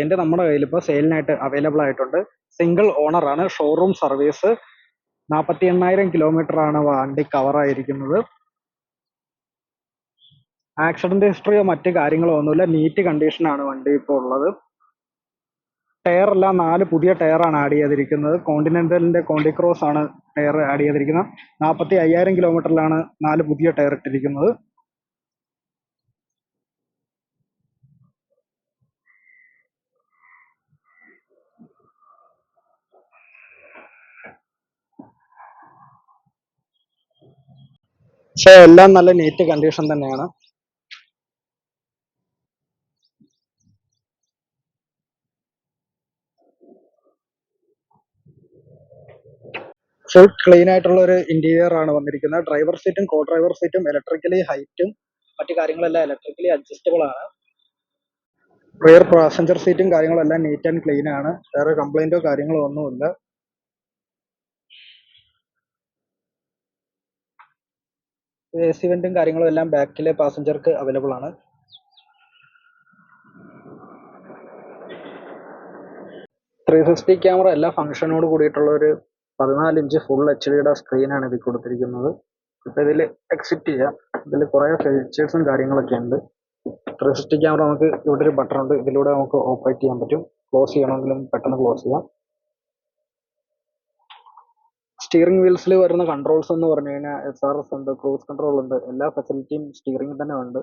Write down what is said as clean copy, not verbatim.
എൻ്റെ നമ്മുടെ കയ്യിൽ ഇപ്പോൾ സെയിലിനായിട്ട് അവൈലബിൾ ആയിട്ടുണ്ട്. സിംഗിൾ ഓണർ ആണ്, ഷോറൂം സർവീസ്. 48,000 കിലോമീറ്റർ ആണ് വണ്ടി കവർ ആയിരിക്കുന്നത്. ആക്സിഡന്റ് ഹിസ്റ്ററിയോ മറ്റു കാര്യങ്ങളോ ഒന്നുമില്ല, നീറ്റ് കണ്ടീഷനാണ് വണ്ടി ഇപ്പോൾ ഉള്ളത്. ടയർ എല്ലാം 4 പുതിയ ടയറാണ് ആഡ് ചെയ്തിരിക്കുന്നത്. കോണ്ടിനെന്റലിന്റെ കോണ്ടിക്രോസ് ആണ് ടയർ ആഡ് ചെയ്തിരിക്കുന്നത്. 45,000 കിലോമീറ്ററിലാണ് 4 പുതിയ ടയർ ഇട്ടിരിക്കുന്നത്. പക്ഷേ എല്ലാം നല്ല നീറ്റ് കണ്ടീഷൻ തന്നെയാണ്. ഫുൾ ക്ലീൻ ആയിട്ടുള്ള ഒരു ഇന്റീരിയർ ആണ് വന്നിരിക്കുന്നത്. ഡ്രൈവർ സീറ്റും കോ ഡ്രൈവർ സീറ്റും ഇലക്ട്രിക്കലി ഹൈറ്റും മറ്റു കാര്യങ്ങളെല്ലാം ഇലക്ട്രിക്കലി അഡ്ജസ്റ്റബിൾ ആണ്. റിയർ പാസഞ്ചർ സീറ്റും കാര്യങ്ങളെല്ലാം നീറ്റ് ആൻഡ് ക്ലീൻ ആണ്. വേറെ കംപ്ലൈന്റോ കാര്യങ്ങളോ ഒന്നുമില്ല. AC വെന്റും കാര്യങ്ങളും എല്ലാം ബാക്കിലെ പാസഞ്ചർക്ക് അവൈലബിൾ ആണ്. 360 ക്യാമറ എല്ലാ ഫംഗ്ഷനോട് കൂടിയിട്ടുള്ള ഒരു 14 ഇഞ്ച് ഫുൾ HD സ്ക്രീനാണ് ഇതിൽ കൊടുത്തിരിക്കുന്നത്. ഇപ്പൊ ഇതിൽ എക്സിറ്റ് ചെയ്യാം. ഇതിൽ കുറെ ഫീച്ചേഴ്സും കാര്യങ്ങളൊക്കെ ഉണ്ട്. 360 ക്യാമറ നമുക്ക് ഇവിടെ ഒരു ബട്ടൺ ഉണ്ട്, ഇതിലൂടെ നമുക്ക് ഓപ്പറേറ്റ് ചെയ്യാൻ പറ്റും. ക്ലോസ് ചെയ്യണമെങ്കിലും പെട്ടെന്ന് ക്ലോസ് ചെയ്യാം. സ്റ്റിയറിംഗ് വീൽസിൽ വരുന്ന കൺട്രോൾസ് എന്ന് പറഞ്ഞു കഴിഞ്ഞാൽ SRS ഉണ്ട്, ക്രൂസ് കൺട്രോൾ ഉണ്ട്, എല്ലാ ഫെസിലിറ്റിയും സ്റ്റിയറിംഗിൽ തന്നെ ഉണ്ട്.